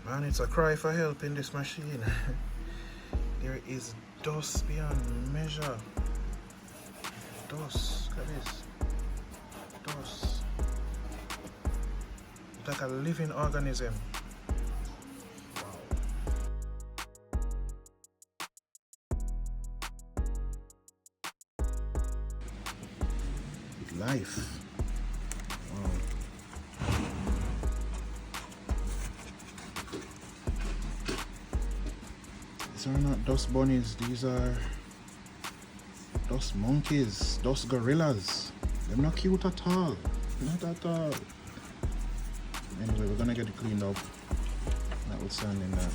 Man, it's a cry for help in this machine. There is dust beyond measure. Dust. Look at this. Dust. It's like a living organism. Life. Wow. These are not dust bunnies, these are dust monkeys, dust gorillas. They're not cute at all. Not at all. Anyway, we're gonna get it cleaned up. Notwithstanding that.